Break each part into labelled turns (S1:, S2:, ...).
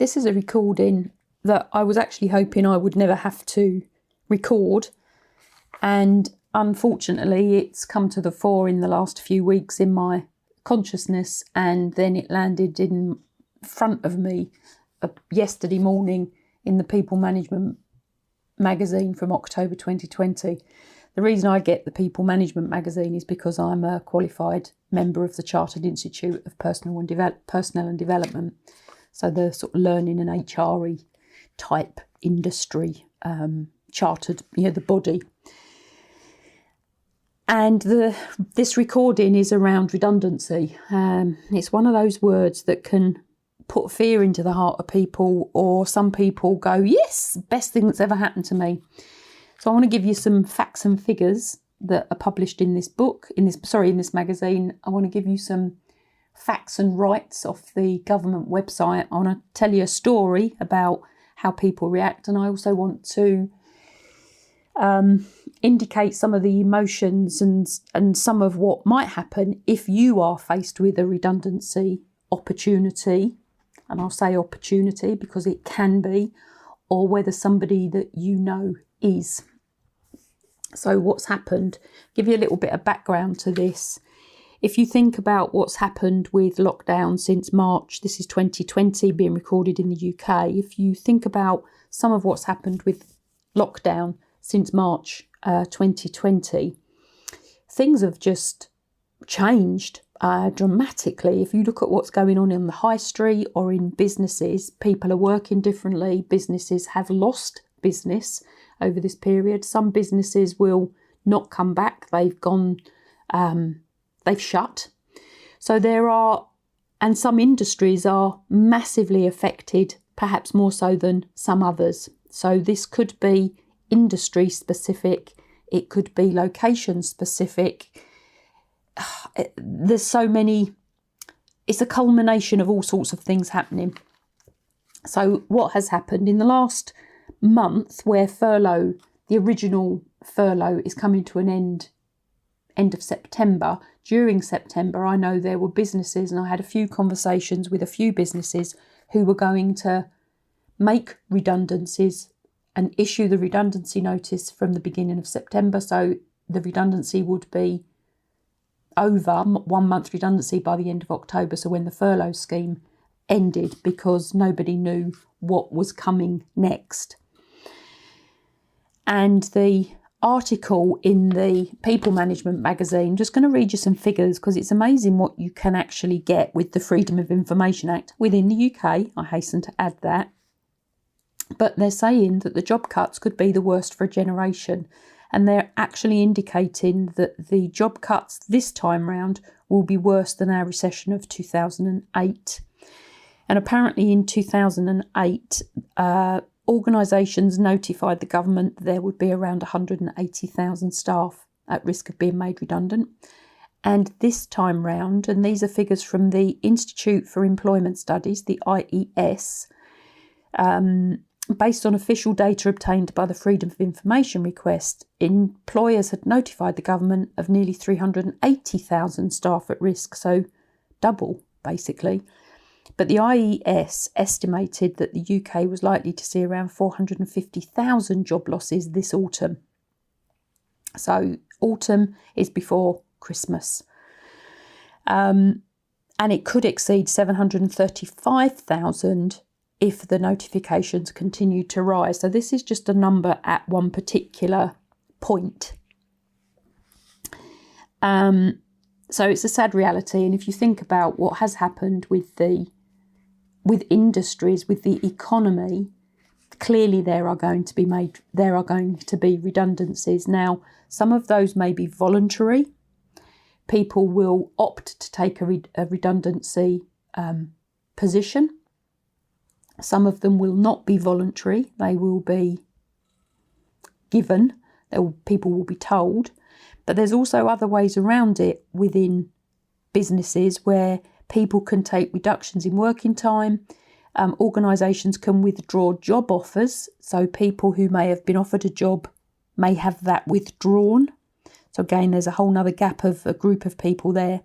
S1: this is a recording that I was actually hoping I would never have to record, and unfortunately it's come to the fore in the last few weeks in my consciousness, and then it landed in front of me yesterday morning in the People Management magazine from October 2020. The reason I get the People Management magazine is because I'm a qualified member of the Chartered Institute of Personnel and Development. So the sort of learning and HRE type industry, chartered, the body. And this recording is around redundancy. It's one of those words that can put fear into the heart of people, or some people go, yes, best thing that's ever happened to me. So I want to give you some facts and figures that are published in this book, in this magazine. I want to give you some facts and rights off the government website. I want to tell you a story about how people react, and I also want to indicate some of the emotions and some of what might happen if you are faced with a redundancy opportunity. And I'll say opportunity because it can be, or whether somebody that you know is. So what's happened? Give you a little bit of background to this. If you think about what's happened with lockdown since March, this is 2020 being recorded in the UK. If you think about some of what's happened with lockdown since March 2020, things have just changed dramatically. If you look at what's going on in the high street or in businesses, people are working differently. Businesses have lost business over this period. Some businesses will not come back. They've gone, they've shut. So and some industries are massively affected, perhaps more so than some others. So this could be industry specific. It could be location specific. There's so many, it's a culmination of all sorts of things happening. So what has happened in the last month, where the original furlough is coming to an end of September, during September, I know there were businesses, and I had a few conversations with a few businesses who were going to make redundancies and issue the redundancy notice from the beginning of September. So the redundancy would be over, 1 month redundancy by the end of October. So when the furlough scheme ended, because nobody knew what was coming next. And the article in the People Management magazine, just going to read you some figures because it's amazing what you can actually get with the Freedom of Information Act within the UK. I hasten to add that. But they're saying that the job cuts could be the worst for a generation. And they're actually indicating that the job cuts this time round will be worse than our recession of 2008. And apparently in 2008, organisations notified the government there would be around 180,000 staff at risk of being made redundant. And this time round, and these are figures from the Institute for Employment Studies, the IES, based on official data obtained by the Freedom of Information request, employers had notified the government of nearly 380,000 staff at risk, so double basically. But the IES estimated that the UK was likely to see around 450,000 job losses this autumn. So autumn is before Christmas. And it could exceed 735,000 if the notifications continue to rise. So this is just a number at one particular point. So it's a sad reality. And if you think about what has happened with industries, with the economy, clearly there are going to be redundancies. Now, some of those may be voluntary. People will opt to take a redundancy position. Some of them will not be voluntary. They will be given. People will be told. But there's also other ways around it within businesses where people can take reductions in working time. Organisations can withdraw job offers. So people who may have been offered a job may have that withdrawn. So again, there's a whole nother gap of a group of people there.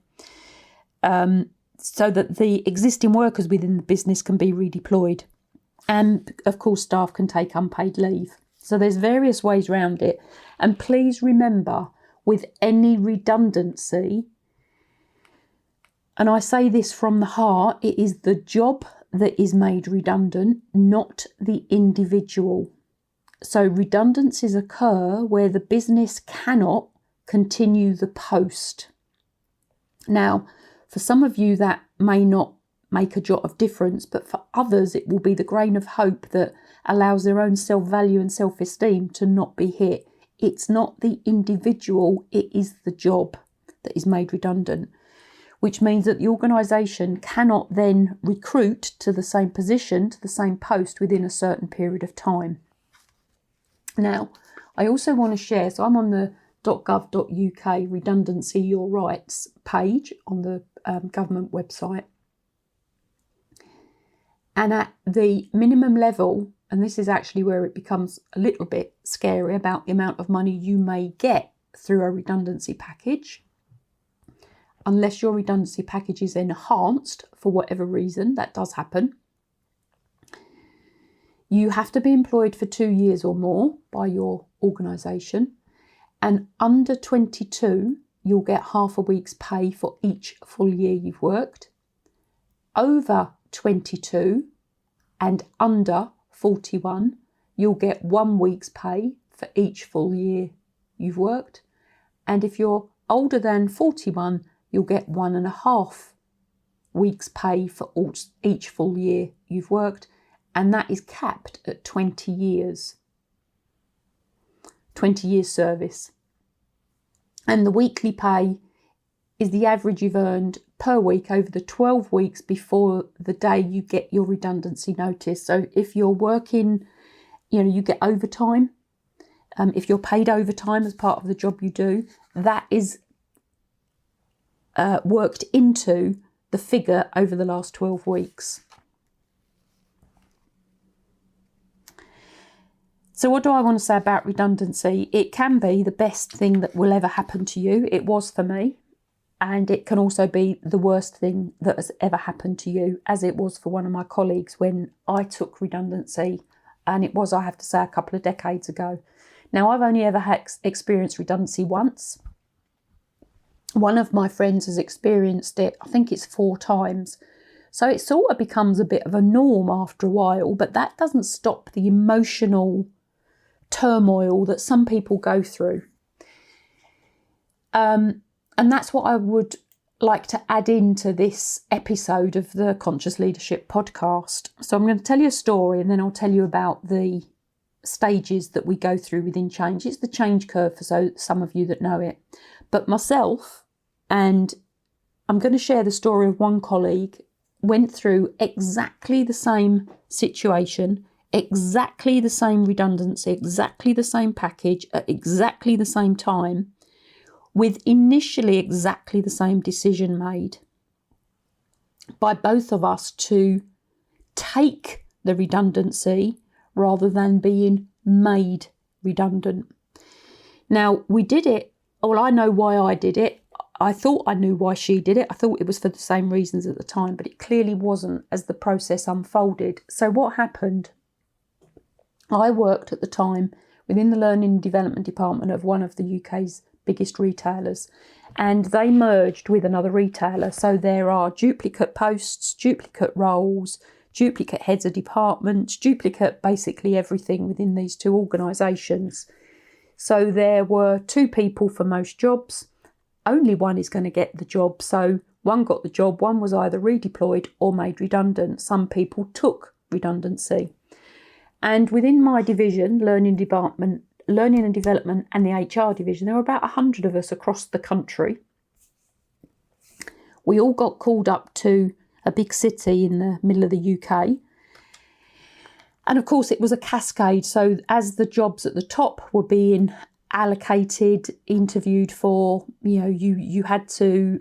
S1: So that the existing workers within the business can be redeployed. And of course, staff can take unpaid leave. So there's various ways around it. And please remember, with any redundancy, and I say this from the heart, it is the job that is made redundant, not the individual. So redundancies occur where the business cannot continue the post. Now, for some of you that may not make a jot of difference, but for others it will be the grain of hope that allows their own self-value and self-esteem to not be hit. It's not the individual, it is the job that is made redundant, which means that the organisation cannot then recruit to the same position, to the same post within a certain period of time. Now, I also want to share, so I'm on the .gov.uk Redundancy Your Rights page on the government website. And at the minimum level, and this is actually where it becomes a little bit scary about the amount of money you may get through a redundancy package, unless your redundancy package is enhanced for whatever reason, that does happen. You have to be employed for 2 years or more by your organisation, and under 22, you'll get half a week's pay for each full year you've worked. Over 22 and under 41, you'll get 1 week's pay for each full year you've worked. And if you're older than 41, you'll get 1.5 weeks pay for each full year you've worked. And that is capped at 20 years. 20 years service. And the weekly pay is the average you've earned per week over the 12 weeks before the day you get your redundancy notice. So if you're working, you get overtime. If you're paid overtime as part of the job you do, that is worked into the figure over the last 12 weeks. So what do I want to say about redundancy? It can be the best thing that will ever happen to you. It was for me. And it can also be the worst thing that has ever happened to you, as it was for one of my colleagues when I took redundancy. And it was, I have to say, a couple of decades ago. Now, I've only ever experienced redundancy once. One of my friends has experienced it, I think it's 4 times. So it sort of becomes a bit of a norm after a while, but that doesn't stop the emotional turmoil that some people go through. And that's what I would like to add into this episode of the Conscious Leadership podcast. So I'm going to tell you a story, and then I'll tell you about the stages that we go through within change. It's the change curve for some of you that know it. But myself, and I'm going to share the story of one colleague, went through exactly the same situation, exactly the same redundancy, exactly the same package at exactly the same time, with initially exactly the same decision made by both of us to take the redundancy rather than being made redundant. Now, we did it. Well, I know why I did it. I thought I knew why she did it. I thought it was for the same reasons at the time, but it clearly wasn't as the process unfolded. So what happened? I worked at the time within the Learning and Development Department of one of the UK's biggest retailers, and they merged with another retailer. So there are duplicate posts, duplicate roles, duplicate heads of departments, duplicate basically everything within these 2 organisations. So there were 2 people for most jobs. Only one is going to get the job. So one got the job, one was either redeployed or made redundant. Some people took redundancy. And within my division, Learning and Development and the HR division, there were about 100 of us across the country. We all got called up to a big city in the middle of the UK. And of course, it was a cascade. So as the jobs at the top were being allocated, interviewed for, you had to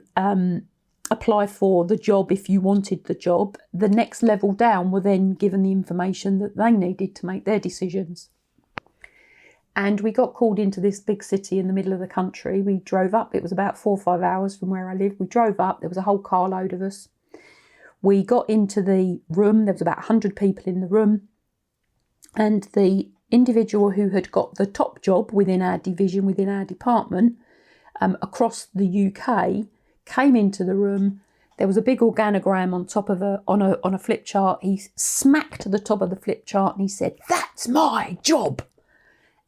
S1: apply for the job if you wanted the job. The next level down were then given the information that they needed to make their decisions. And we got called into this big city in the middle of the country. We drove up. It was about 4 or 5 hours from where I live. We drove up. There was a whole carload of us. We got into the room. There was about 100 people in the room. And the individual who had got the top job within our division, within our department, across the UK, came into the room. There was a big organogram on top of on a flip chart. He smacked the top of the flip chart and he said, "That's my job."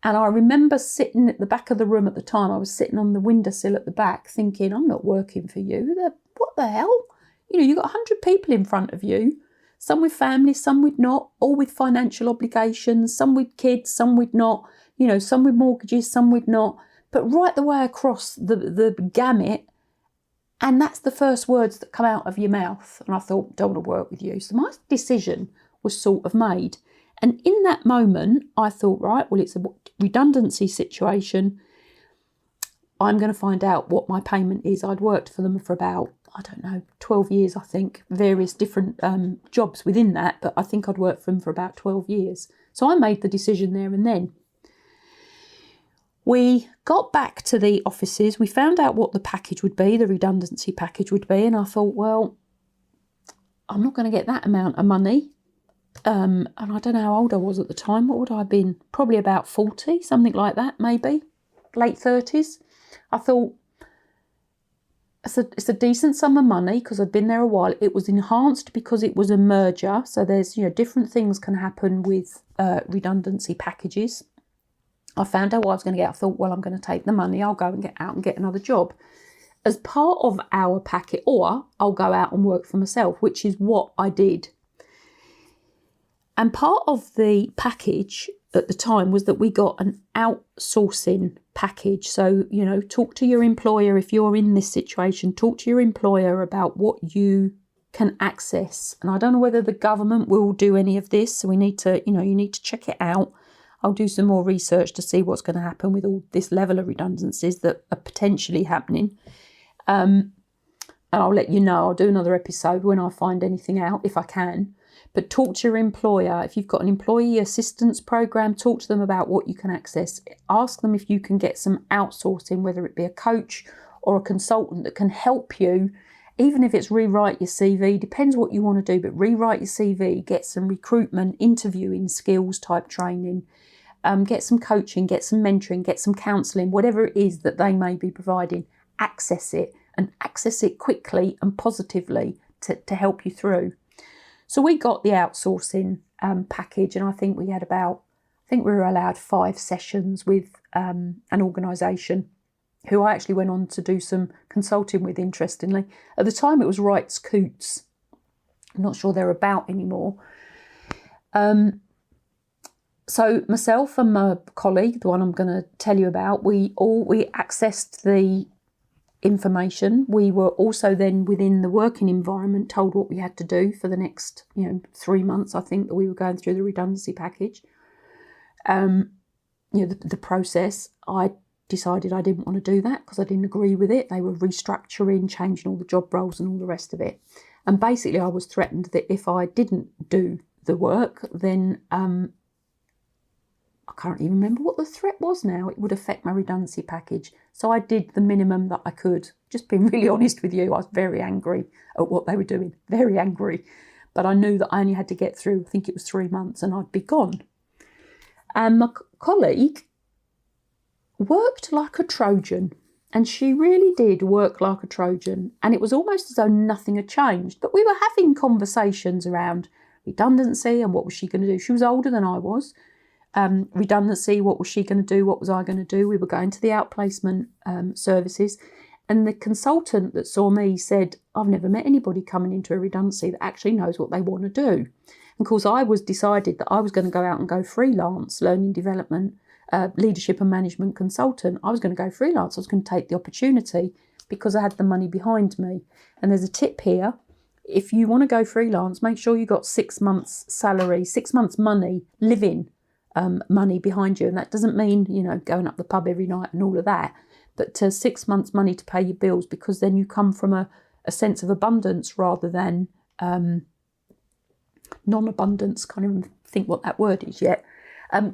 S1: And I remember sitting at the back of the room at the time. I was sitting on the windowsill at the back thinking, I'm not working for you. What the hell? You've got 100 people in front of you, some with families, some with not, all with financial obligations, some with kids, some with not, some with mortgages, some with not, but right the way across the gamut. And that's the first words that come out of your mouth. And I thought, don't want to work with you. So my decision was sort of made. And in that moment, I thought, right, well, it's a redundancy situation. I'm going to find out what my payment is. I'd worked for them for about, 12 years, I think, various different jobs within that. But I think I'd worked for them for about 12 years. So I made the decision there and then. We got back to the offices. We found out what the package would be, the redundancy package would be. And I thought, well, I'm not going to get that amount of money. And I don't know how old I was at the time. What would I have been? Probably about 40, something like that, maybe. Late 30s. I thought, it's a decent sum of money because I'd been there a while. It was enhanced because it was a merger. So there's, different things can happen with redundancy packages. I found out what I was going to get. I thought, well, I'm going to take the money. I'll go and get out and get another job as part of our packet, or I'll go out and work for myself, which is what I did. And part of the package at the time was that we got an outsourcing package. So, talk to your employer if you're in this situation. Talk to your employer about what you can access. And I don't know whether the government will do any of this. So we need to, you need to check it out. I'll do some more research to see what's going to happen with all this level of redundancies that are potentially happening. And I'll let you know. I'll do another episode when I find anything out, if I can. But talk to your employer. If you've got an employee assistance program, talk to them about what you can access. Ask them if you can get some outsourcing, whether it be a coach or a consultant that can help you, even if it's rewrite your CV, depends what you want to do, but rewrite your CV, get some recruitment, interviewing skills type training, get some coaching, get some mentoring, get some counselling, whatever it is that they may be providing, access it and access it quickly and positively to help you through. So we got the outsourcing package, and I think we were allowed 5 sessions with an organisation who I actually went on to do some consulting with, interestingly. At the time, it was Wrights Coots. I'm not sure they're about anymore. So myself and my colleague, the one I'm going to tell you about, we accessed the information. We were also then within the working environment told what we had to do for the next 3 months. I think that we were going through the redundancy package. The process. I decided I didn't want to do that because I didn't agree with it. They were restructuring, changing all the job roles and all the rest of it. And basically I was threatened that if I didn't do the work, then I can't even remember what the threat was now. It would affect my redundancy package. So I did the minimum that I could. Just being really honest with you, I was very angry at what they were doing. Very angry. But I knew that I only had to get through, I think it was 3 months, and I'd be gone. And my colleague worked like a Trojan. And she really did work like a Trojan. And it was almost as though nothing had changed. But we were having conversations around redundancy and what was she going to do. She was older than I was. Redundancy, what was she going to do? What was I going to do? We were going to the outplacement services. And the consultant that saw me said, I've never met anybody coming into a redundancy that actually knows what they want to do. And of course, I was decided that I was going to go out and go freelance, learning development, leadership and management consultant. I was going to go freelance. I was going to take the opportunity because I had the money behind me. And there's a tip here. If you want to go freelance, make sure you got 6 months salary, 6 months money, living money behind you. And that doesn't mean, going up the pub every night and all of that, but 6 months money to pay your bills, because then you come from a sense of abundance rather than non-abundance. Can't even think what that word is yet.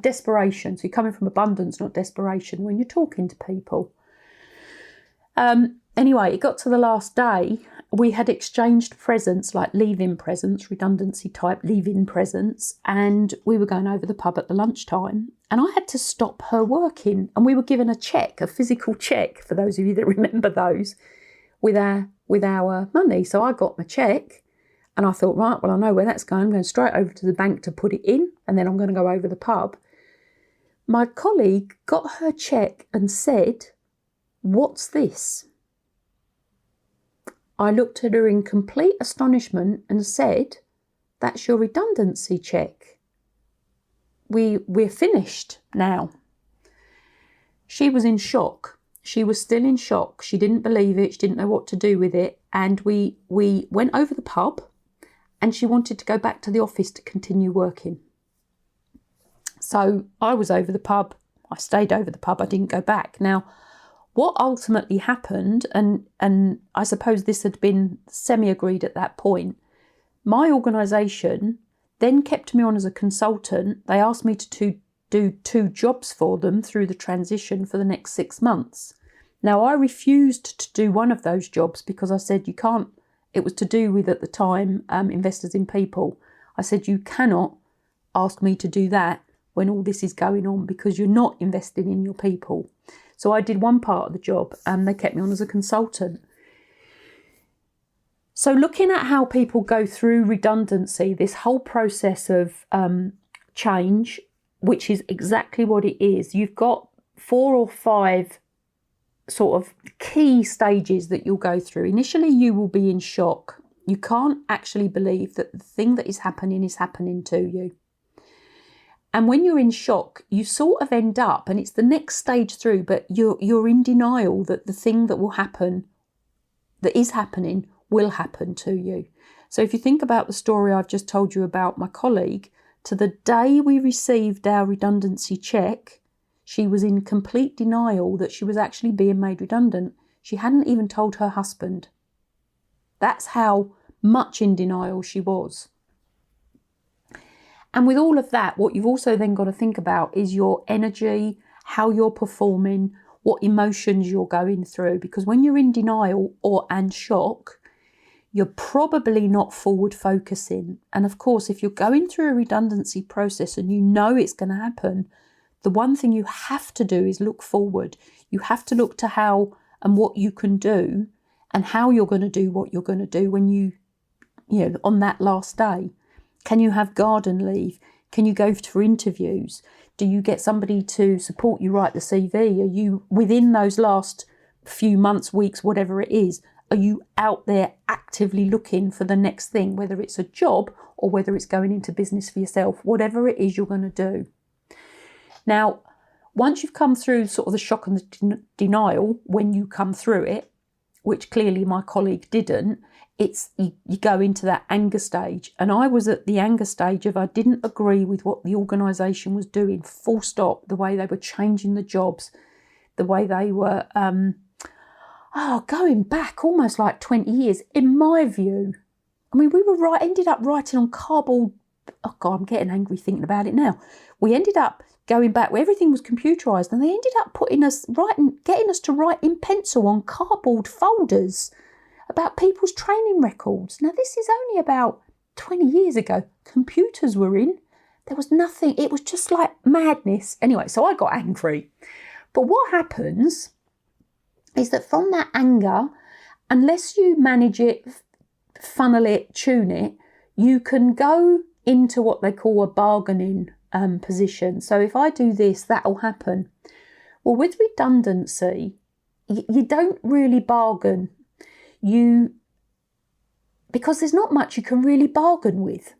S1: Desperation. So you're coming from abundance, not desperation, when you're talking to people. Anyway, it got to the last day. we had exchanged presents, like leave-in presents, redundancy type leave-in presents, and we were going over the pub at the lunchtime, and I had to stop her working, and we were given a cheque, a physical cheque, for those of you that remember those, with our money. So I got my cheque, and I thought, right, well, I know where that's going. I'm going straight over to the bank to put it in, and then I'm going to go over the pub. My colleague got her cheque and said, "What's this?" I looked at her in complete astonishment and said, "That's your redundancy cheque. We're finished now." She was in shock. She was still in shock. She didn't believe it. She didn't know what to do with it. And we went over the pub, and she wanted to go back to the office to continue working. So I was over the pub. I stayed over the pub. I didn't go back. Now, what ultimately happened, and I suppose this had been semi-agreed at that point, my organisation then kept me on as a consultant. They asked me to do 2 jobs for them through the transition for the next 6 months. Now, I refused to do one of those jobs because I said, you can't, it was to do with, at the time, investors in people. I said, you cannot ask me to do that when all this is going on, because you're not investing in your people. So I did one part of the job, and they kept me on as a consultant. So looking at how people go through redundancy, this whole process of change, which is exactly what it is, you've got 4 or 5 sort of key stages that you'll go through. Initially, you will be in shock. You can't actually believe that the thing that is happening to you. And when you're in shock, you sort of end up, and it's the next stage through, but you're in denial that the thing that will happen, that is happening, will happen to you. So if you think about the story I've just told you about my colleague, to the day we received our redundancy cheque, she was in complete denial that she was actually being made redundant. She hadn't even told her husband. That's how much in denial she was. And with all of that, what you've also then got to think about is your energy, how you're performing, what emotions you're going through. Because when you're in denial and shock, you're probably not forward focusing. And of course, if you're going through a redundancy process and you know it's going to happen, the one thing you have to do is look forward. You have to look to how and what you can do and how you're going to do what you're going to do when you know, on that last day. Can you have garden leave? Can you go for interviews? Do you get somebody to support you write the CV? Are you, within those last few months, weeks, whatever it is, are you out there actively looking for the next thing, whether it's a job or whether it's going into business for yourself, whatever it is you're going to do? Now, once you've come through sort of the shock and the denial, when you come through it, which clearly my colleague didn't, it's you go into that anger stage. And I was at the anger stage of I didn't agree with what the organisation was doing, full stop, the way they were changing the jobs, the way they were, going back almost like 20 years, in my view. I mean, we were ended up writing on cardboard. Oh God, I'm getting angry thinking about it now. We ended up going back where everything was computerised, and they ended up getting us to write in pencil on cardboard folders about people's training records. Now, this is only about 20 years ago. Computers were in. There was nothing. It was just like madness. Anyway, so I got angry. But what happens is that from that anger, unless you manage it, funnel it, tune it, you can go into what they call a bargaining position. So if I do this, that'll happen. Well, with redundancy, you don't really bargain. Because there's not much you can really bargain with.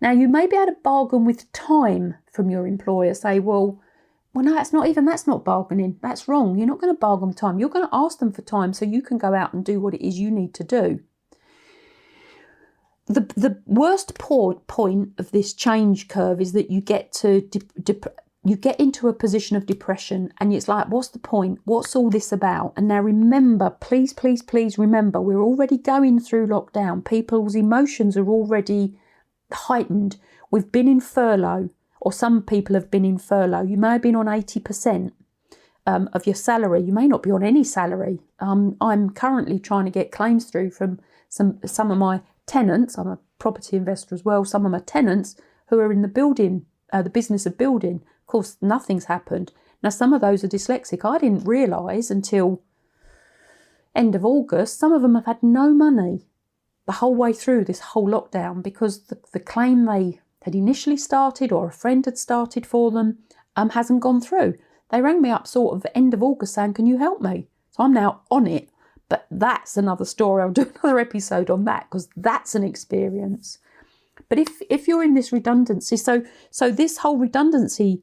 S1: Now, you may be able to bargain with time from your employer. Say, well, no, that's not bargaining. That's wrong. You're not going to bargain with time. You're going to ask them for time so you can go out and do what it is you need to do. The worst point of this change curve is that you get to you get into a position of depression, and it's like, what's the point? What's all this about? And now remember, please remember, we're already going through lockdown. People's emotions are already heightened. We've been in furlough, or some people have been in furlough. You may have been on 80%. of your salary. You may not be on any salary. I'm currently trying to get claims through from some of my tenants. I'm a property investor as well. Some of my tenants who are in the business of building. Of course, nothing's happened. Now, some of those are dyslexic. I didn't realise until end of August, some of them have had no money the whole way through this whole lockdown because the claim they had initially started or a friend had started for them hasn't gone through. They rang me up sort of end of August saying, can you help me? So I'm now on it. But that's another story. I'll do another episode on that because that's an experience. But if you're in this redundancy, so this whole redundancy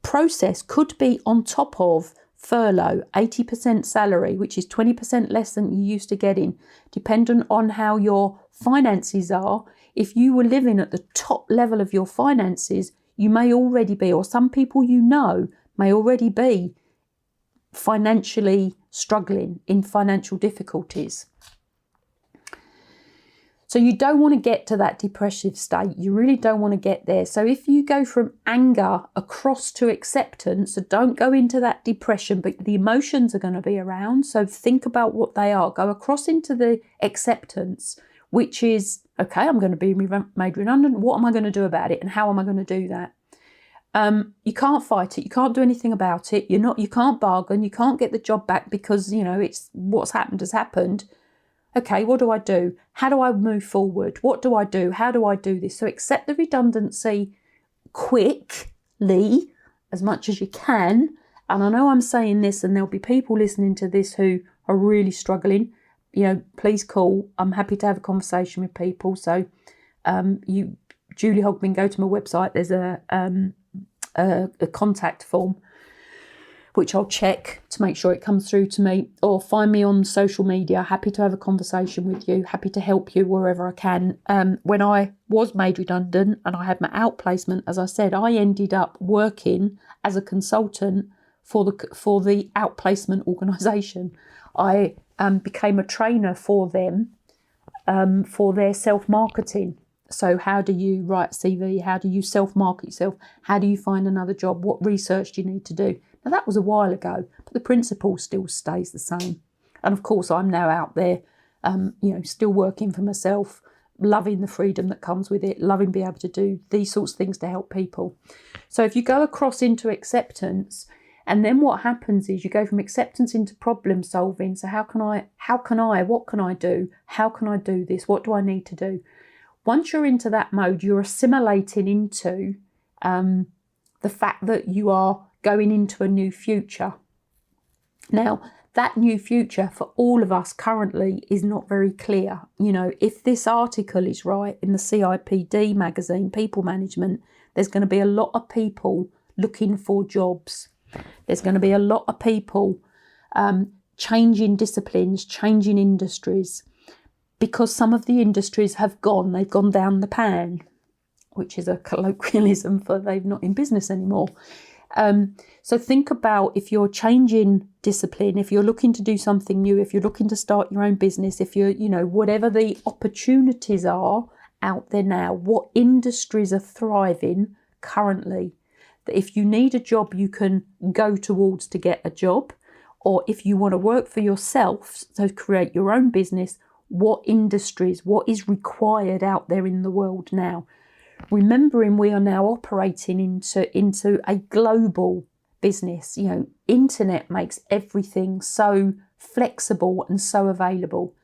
S1: process could be on top of furlough, 80% salary, which is 20% less than you used to getting, dependent on how your finances are. If you were living at the top level of your finances, you may already be, or some people you know may already be financially struggling in financial difficulties. So you don't want to get to that depressive state. You really don't want to get there. So if you go from anger across to acceptance, so don't go into that depression, but the emotions are going to be around. So think about what they are. Go across into the acceptance, which is, okay, I'm going to be made redundant. What am I going to do about it? And how am I going to do that? You can't fight it. You can't do anything about it. You can't bargain. You can't get the job back because, it's what's happened has happened. Okay, what do I do? How do I move forward? What do I do? How do I do this? So accept the redundancy quickly, as much as you can. And I know I'm saying this and there'll be people listening to this who are really struggling. Please call. I'm happy to have a conversation with people. So Julie Hogman, go to my website. There's a contact form, which I'll check to make sure it comes through to me, or find me on social media. Happy to have a conversation with you. Happy to help you wherever I can. When I was made redundant and I had my outplacement, as I said, I ended up working as a consultant for the outplacement organisation. I became a trainer for them for their self-marketing. So how do you write a CV? How do you self-market yourself? How do you find another job? What research do you need to do? Now, that was a while ago, but the principle still stays the same. And of course, I'm now out there, still working for myself, loving the freedom that comes with it, loving being able to do these sorts of things to help people. So if you go across into acceptance, and then what happens is you go from acceptance into problem solving. So what can I do? How can I do this? What do I need to do? Once you're into that mode, you're assimilating into the fact that you are going into a new future. Now, that new future for all of us currently is not very clear. If this article is right in the CIPD magazine, People Management, there's going to be a lot of people looking for jobs. There's going to be a lot of people changing disciplines, changing industries, because some of the industries they've gone down the pan, which is a colloquialism for they're not in business anymore. So think about if you're changing discipline, if you're looking to do something new, if you're looking to start your own business, if you're, whatever the opportunities are out there now, what industries are thriving currently, that if you need a job, you can go towards to get a job, or if you want to work for yourself, so create your own business, what industries, what is required out there in the world now. Remembering we are now operating into a global business. Internet makes everything so flexible and so available.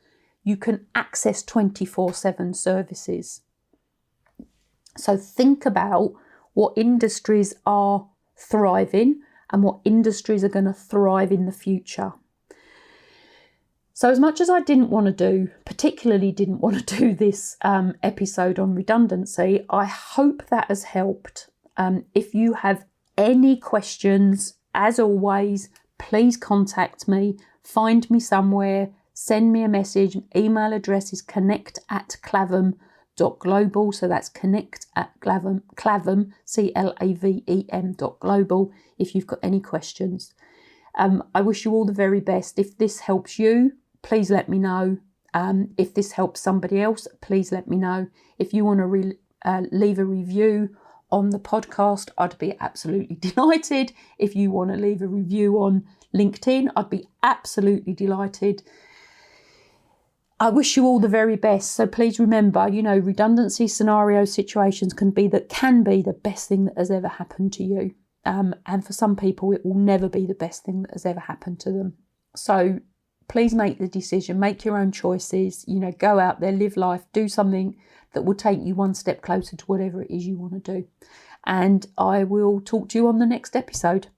S1: You can access 24/7 services. So think about what industries are thriving and what industries are going to thrive in the future. So as much as I particularly didn't want to do this episode on redundancy, I hope that has helped. If you have any questions, as always, please contact me, find me somewhere, send me a message. Email address is connect@clavem.global. So that's connect@clavem, CLAVEM.global, if you've got any questions. I wish you all the very best. If this helps you, please let me know. If this helps somebody else, please let me know. If you want to leave a review on the podcast, I'd be absolutely delighted. If you want to leave a review on LinkedIn, I'd be absolutely delighted. I wish you all the very best. So please remember, redundancy scenario situations can be the best thing that has ever happened to you. And for some people, it will never be the best thing that has ever happened to them. So please make the decision, make your own choices, go out there, live life, do something that will take you one step closer to whatever it is you want to do. And I will talk to you on the next episode.